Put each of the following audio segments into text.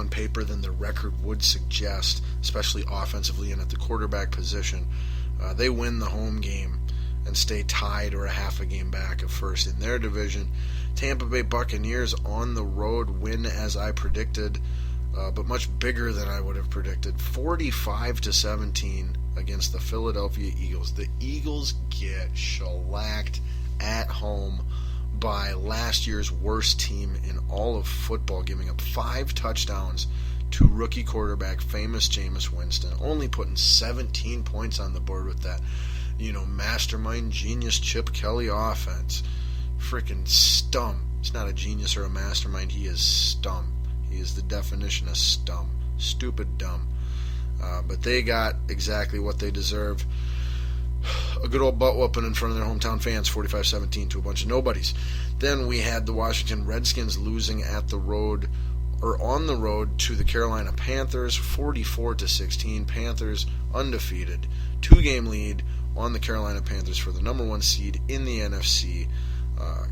on paper than the record would suggest, especially offensively and at the quarterback position. They win the home game and stay tied or a half a game back of first in their division. Tampa Bay Buccaneers on the road win as I predicted, but much bigger than I would have predicted. 45-17 against the Philadelphia Eagles. The Eagles get shellacked at home by last year's worst team in all of football, giving up 5 touchdowns to rookie quarterback famous Jameis Winston, only putting 17 points on the board with that, mastermind genius Chip Kelly offense. Freaking stum. He's not a genius or a mastermind. He is stum. He is the definition of stum. Stupid dumb. But they got exactly what they deserve. A good old butt whooping in front of their hometown fans, 45-17 to a bunch of nobodies. Then we had the Washington Redskins losing on the road to the Carolina Panthers, 44-16. Panthers undefeated. 2-game lead on the Carolina Panthers for the number 1 seed in the NFC.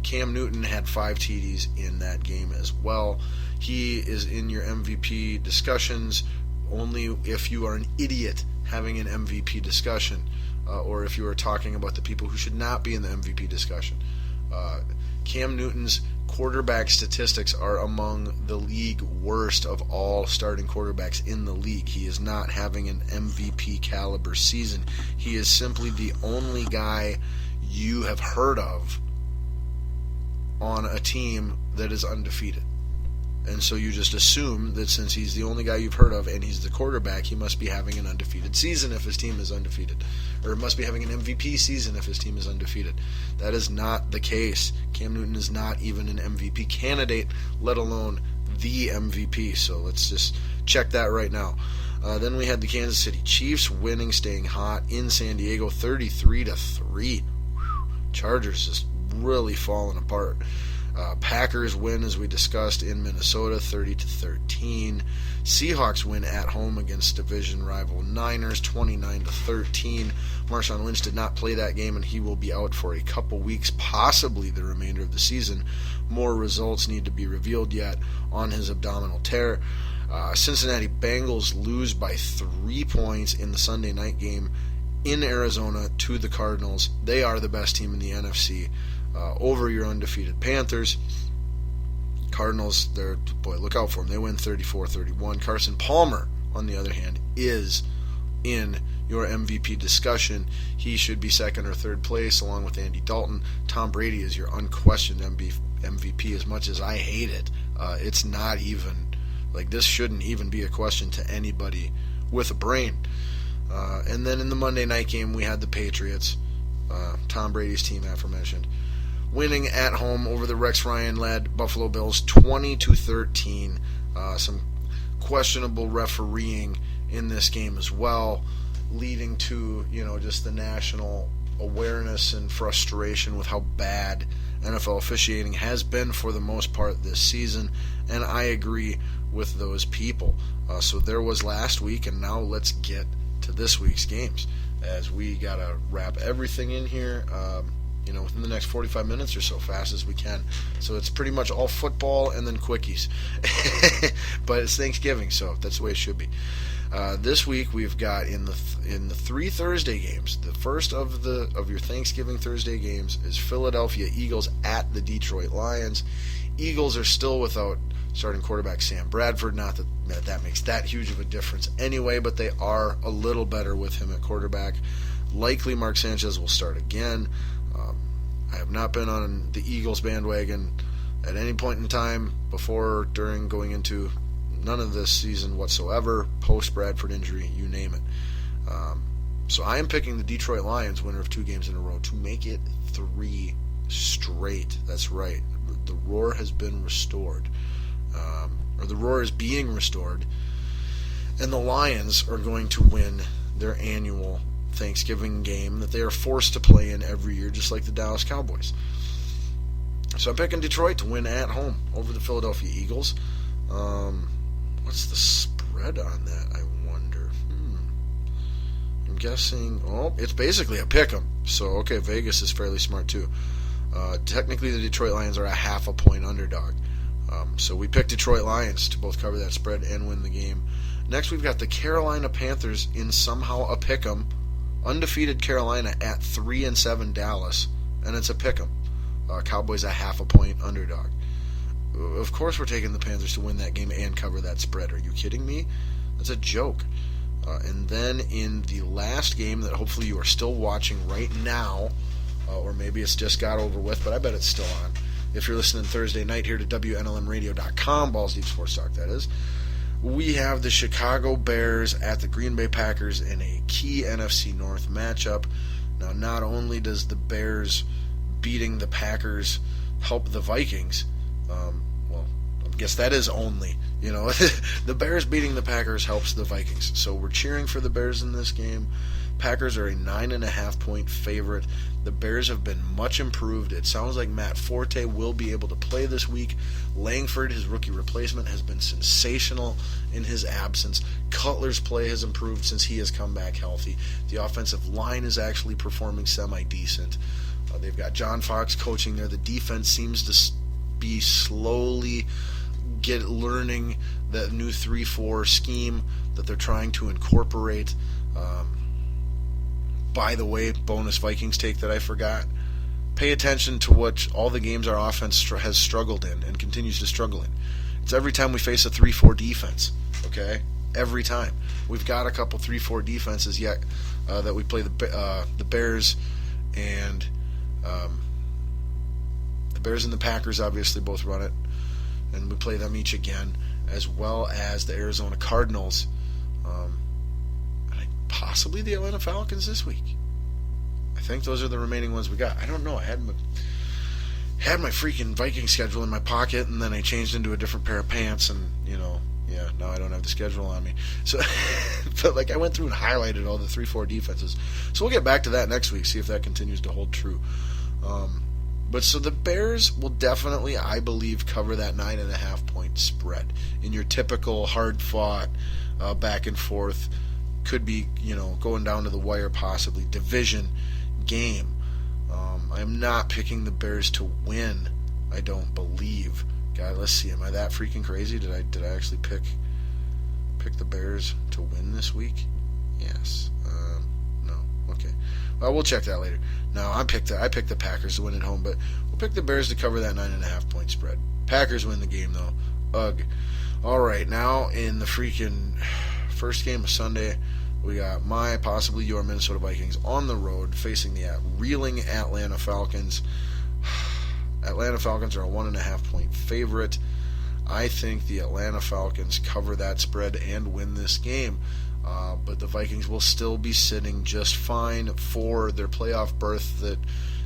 Cam Newton had 5 TDs in that game as well. He is in your MVP discussions only if you are an idiot having an MVP discussion, or if you are talking about the people who should not be in the MVP discussion. Cam Newton's quarterback statistics are among the league worst of all starting quarterbacks in the league. He is not having an MVP caliber season. He is simply the only guy you have heard of on a team that is undefeated. And so you just assume that since he's the only guy you've heard of and he's the quarterback, he must be having an undefeated season if his team is undefeated. Or must be having an MVP season if his team is undefeated. That is not the case. Cam Newton is not even an MVP candidate, let alone the MVP. So let's just check that right now. Then we had the Kansas City Chiefs winning, staying hot in San Diego, 33-3. Chargers just really falling apart. Packers win, as we discussed, in Minnesota, 30-13. Seahawks win at home against division rival Niners, 29-13. Marshawn Lynch did not play that game, and he will be out for a couple weeks, possibly the remainder of the season. More results need to be revealed yet on his abdominal tear. Cincinnati Bengals lose by 3 points in the Sunday night game in Arizona to the Cardinals. They are the best team in the NFC. Over your undefeated Panthers. Cardinals, look out for them. They win 34-31. Carson Palmer, on the other hand, is in your MVP discussion. He should be second or third place along with Andy Dalton. Tom Brady is your unquestioned MVP. As much as I hate it, it's not even, this shouldn't even be a question to anybody with a brain. And then in the Monday night game, we had the Patriots, Tom Brady's team aforementioned, winning at home over the Rex Ryan-led Buffalo Bills, 20-13. Some questionable refereeing in this game as well, leading to just the national awareness and frustration with how bad NFL officiating has been for the most part this season, and I agree with those people. So there was last week, and now let's get to this week's games, as we gotta wrap everything in here. Within the next 45 minutes or so, fast as we can. So it's pretty much all football and then quickies. But it's Thanksgiving, so that's the way it should be. This week we've got in the 3 Thursday games. The first of your Thanksgiving Thursday games is Philadelphia Eagles at the Detroit Lions. Eagles are still without starting quarterback Sam Bradford. Not that makes that huge of a difference anyway, but they are a little better with him at quarterback. Likely Mark Sanchez will start again. I have not been on the Eagles bandwagon at any point in time, before, during, going into, none of this season whatsoever, post-Bradford injury, you name it. So I am picking the Detroit Lions, winner of 2 games in a row, to make it 3 straight. That's right. The roar has been restored. Or the roar is being restored. And the Lions are going to win their annual Thanksgiving game that they are forced to play in every year, just like the Dallas Cowboys. So I'm picking Detroit to win at home over the Philadelphia Eagles. What's the spread on that, I wonder? I'm guessing, it's basically a pick 'em. So, okay, Vegas is fairly smart too. Technically, the Detroit Lions are a half a point underdog. So we picked Detroit Lions to both cover that spread and win the game. Next, we've got the Carolina Panthers in somehow a pick'em. Undefeated Carolina at 3-7 Dallas, and it's a pick'em. Cowboys a half a point underdog. Of course we're taking the Panthers to win that game and cover that spread. Are you kidding me? That's a joke. And then in the last game that hopefully you are still watching right now, or maybe it's just got over with, but I bet it's still on. If you're listening Thursday night here to WNLMradio.com, Balls Deep Sports Talk, that is, we have the Chicago Bears at the Green Bay Packers in a key NFC North matchup. Now, not only does the Bears beating the Packers help the Vikings, well, I guess that is only, the Bears beating the Packers helps the Vikings. So we're cheering for the Bears in this game. Packers are a 9.5 point favorite. The Bears have been much improved. It sounds like Matt Forte will be able to play this week. Langford, his rookie replacement, has been sensational in his absence. Cutler's play has improved since he has come back healthy. The offensive line is actually performing semi-decent. They've got John Fox coaching there. The defense seems to be slowly learning that new 3-4 scheme that they're trying to incorporate. By the way, bonus Vikings take that I forgot. Pay attention to what all the games our offense has struggled in and continues to struggle in. It's every time we face a 3-4 defense, okay? Every time. We've got a couple 3-4 defenses yet that we play the Bears and the Bears and the Packers obviously both run it, and we play them each again, as well as the Arizona Cardinals. Possibly the Atlanta Falcons this week. I think those are the remaining ones we got. I don't know. I had my freaking Viking schedule in my pocket, and then I changed into a different pair of pants, and now I don't have the schedule on me. So, but I went through and highlighted all the 3-4 defenses. So we'll get back to that next week, see if that continues to hold true. But so the Bears will definitely, I believe, cover that 9.5 point spread in your typical hard-fought, back and forth. Could be, going down to the wire, possibly division game. I'm not picking the Bears to win. I don't believe. God, let's see. Am I that freaking crazy? Did I actually pick the Bears to win this week? Yes. No. Okay. Well, we'll check that later. No, I picked the Packers to win at home, but we'll pick the Bears to cover that 9.5 point spread. Packers win the game though. Ugh. All right. Now in the freaking first game of Sunday, we got possibly your Minnesota Vikings on the road facing the reeling Atlanta Falcons. Atlanta Falcons are a 1.5 point favorite. I think the Atlanta Falcons cover that spread and win this game. But the Vikings will still be sitting just fine for their playoff berth that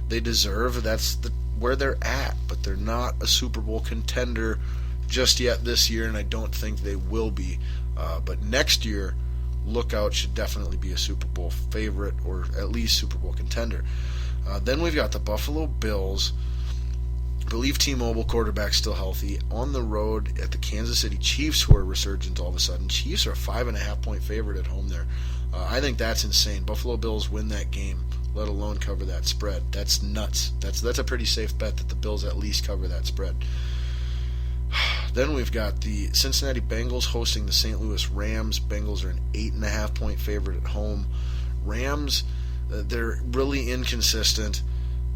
they deserve. That's where they're at. But they're not a Super Bowl contender just yet this year, and I don't think they will be. But next year, Lookout should definitely be a Super Bowl favorite, or at least Super Bowl contender. Then we've got the Buffalo Bills. I believe T-Mobile quarterback still healthy. On the road at the Kansas City Chiefs, who are resurgent all of a sudden. Chiefs are a 5.5 point favorite at home there. I think that's insane. Buffalo Bills win that game, let alone cover that spread. That's nuts. That's a pretty safe bet that the Bills at least cover that spread. Then we've got the Cincinnati Bengals hosting the St. Louis Rams. Bengals are an 8.5 point favorite at home. Rams, they're really inconsistent.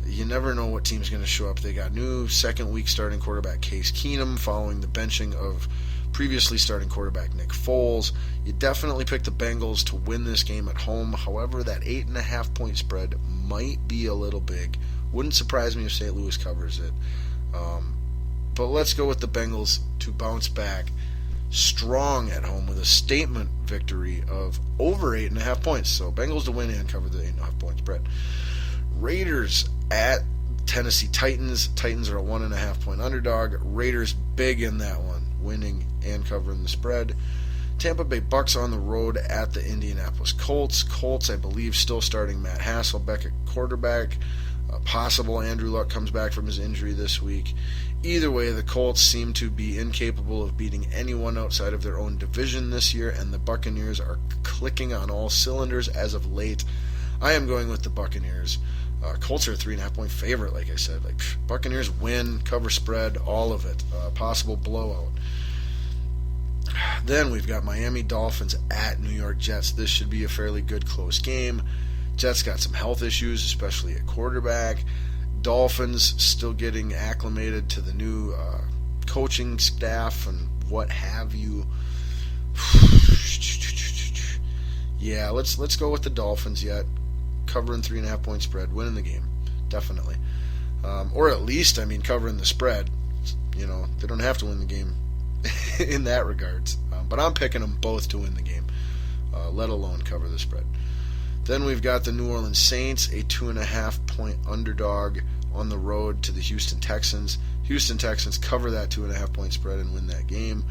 You never know what team's going to show up. They got new second-week starting quarterback Case Keenum following the benching of previously starting quarterback Nick Foles. You definitely pick the Bengals to win this game at home. However, that 8.5 point spread might be a little big. Wouldn't surprise me if St. Louis covers it. But let's go with the Bengals to bounce back strong at home with a statement victory of over 8.5 points. So Bengals to win and cover the 8.5 point spread. Raiders at Tennessee Titans. Titans are a 1.5 point underdog. Raiders big in that one, winning and covering the spread. Tampa Bay Bucks on the road at the Indianapolis Colts. Colts, I believe, still starting Matt Hasselbeck at quarterback. Possible Andrew Luck comes back from his injury this week. Either way, the Colts seem to be incapable of beating anyone outside of their own division this year, and the Buccaneers are clicking on all cylinders as of late. I am going with the Buccaneers. Colts are a 3.5-point favorite, like I said. Buccaneers win, cover spread, all of it. Possible blowout. Then we've got Miami Dolphins at New York Jets. This should be a fairly good close game. Jets got some health issues, especially at quarterback. Dolphins still getting acclimated to the new coaching staff and what have you. Yeah, let's go with the Dolphins yet. Covering 3.5-point spread, winning the game, definitely. Or at least, covering the spread. They don't have to win the game in that regards. But I'm picking them both to win the game, let alone cover the spread. Then we've got the New Orleans Saints, a 2.5-point underdog on the road to the Houston Texans. Houston Texans cover that 2.5-point spread and win that game.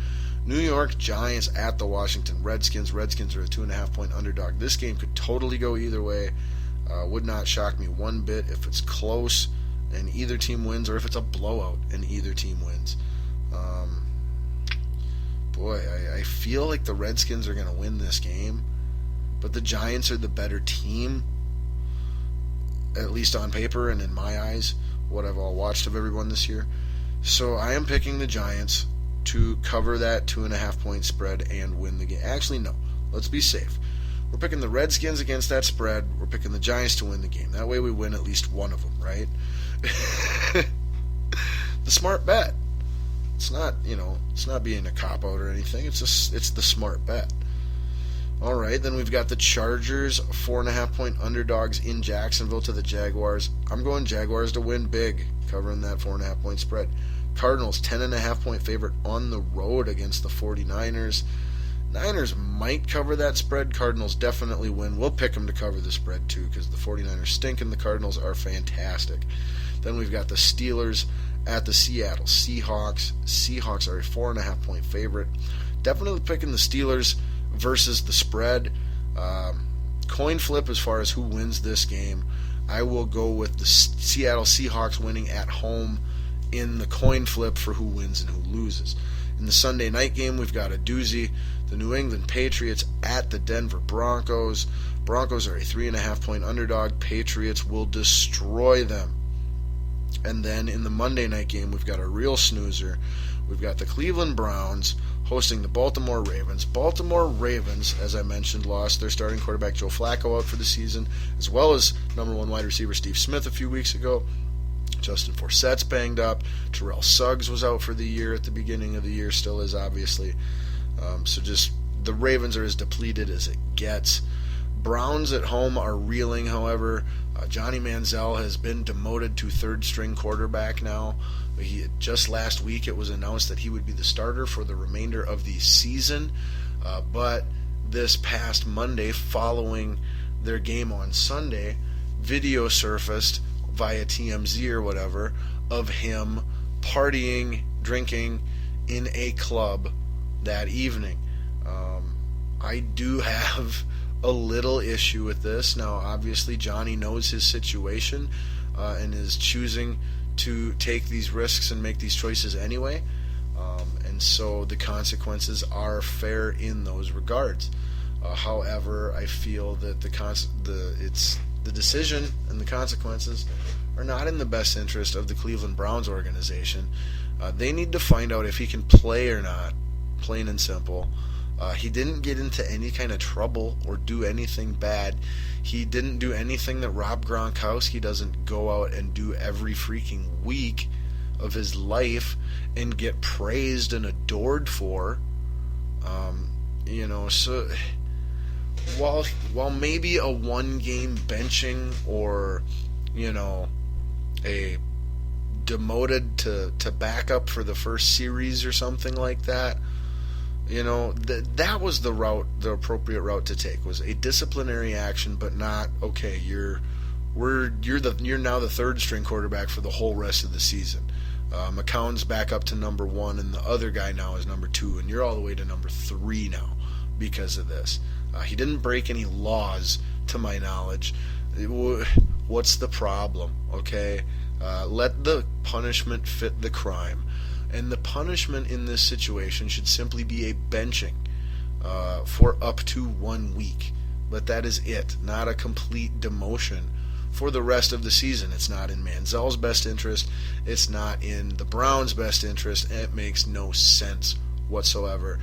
New York Giants at the Washington Redskins. Redskins are a 2.5-point underdog. This game could totally go either way. Would not shock me one bit if it's close and either team wins, or if it's a blowout and either team wins. I feel like the Redskins are going to win this game, but the Giants are the better team, at least on paper and in my eyes, what I've all watched of everyone this year. So I am picking the Giants to cover that 2.5-point spread and win the game. Actually, no. Let's be safe. We're picking the Redskins against that spread. We're picking the Giants to win the game. That way we win at least one of them, right? The smart bet. It's not, it's not being a cop-out or anything. It's the smart bet. All right, then we've got the Chargers, 4.5-point underdogs in Jacksonville to the Jaguars. I'm going Jaguars to win big, covering that 4.5-point spread. Cardinals, 10.5-point favorite on the road against the 49ers. Niners might cover that spread. Cardinals definitely win. We'll pick them to cover the spread too, because the 49ers stink and the Cardinals are fantastic. Then we've got the Steelers at the Seattle Seahawks. Seahawks are a 4.5-point favorite. Definitely picking the Steelers versus the spread. Coin flip as far as who wins this game. I will go with the Seattle Seahawks winning at home in the coin flip for who wins and who loses. In the Sunday night game, we've got a doozy. The New England Patriots at the Denver Broncos. Broncos are a 3.5-point underdog. Patriots will destroy them. And then in the Monday night game, we've got a real snoozer. We've got the Cleveland Browns hosting the Baltimore Ravens. Baltimore Ravens, as I mentioned, lost their starting quarterback Joe Flacco out for the season, as well as number one wide receiver Steve Smith a few weeks ago. Justin Forsett's banged up. Terrell Suggs was out for the year at the beginning of the year, still is obviously. So just the Ravens are as depleted as it gets. Browns at home are reeling, however. Johnny Manziel has been demoted to third-string quarterback now. Just last week it was announced that he would be the starter for the remainder of the season. But this past Monday, following their game on Sunday, video surfaced via TMZ or whatever of him partying, drinking in a club that evening. I do have a little issue with this. Now, obviously, Johnny knows his situation and is choosing to take these risks and make these choices anyway. And so the consequences are fair in those regards. However, I feel that the decision and the consequences are not in the best interest of the Cleveland Browns organization. They need to find out if he can play or not, plain and simple. He didn't get into any kind of trouble or do anything bad. He didn't do anything that Rob Gronkowski doesn't go out and do every freaking week of his life and get praised and adored for. So while maybe a one-game benching or, a demoted to backup for the first series or something like that, that was the appropriate route to take, was a disciplinary action, but not, okay, you're now the third string quarterback for the whole rest of the season. McCown's back up to number 1, and the other guy now is number 2, and you're all the way to number 3 now because of this. He didn't break any laws, to my knowledge. What's the problem? Okay, let the punishment fit the crime. And the punishment in this situation should simply be a benching for up to 1 week. But that is it, not a complete demotion for the rest of the season. It's not in Manziel's best interest. It's not in the Browns' best interest. It makes no sense whatsoever.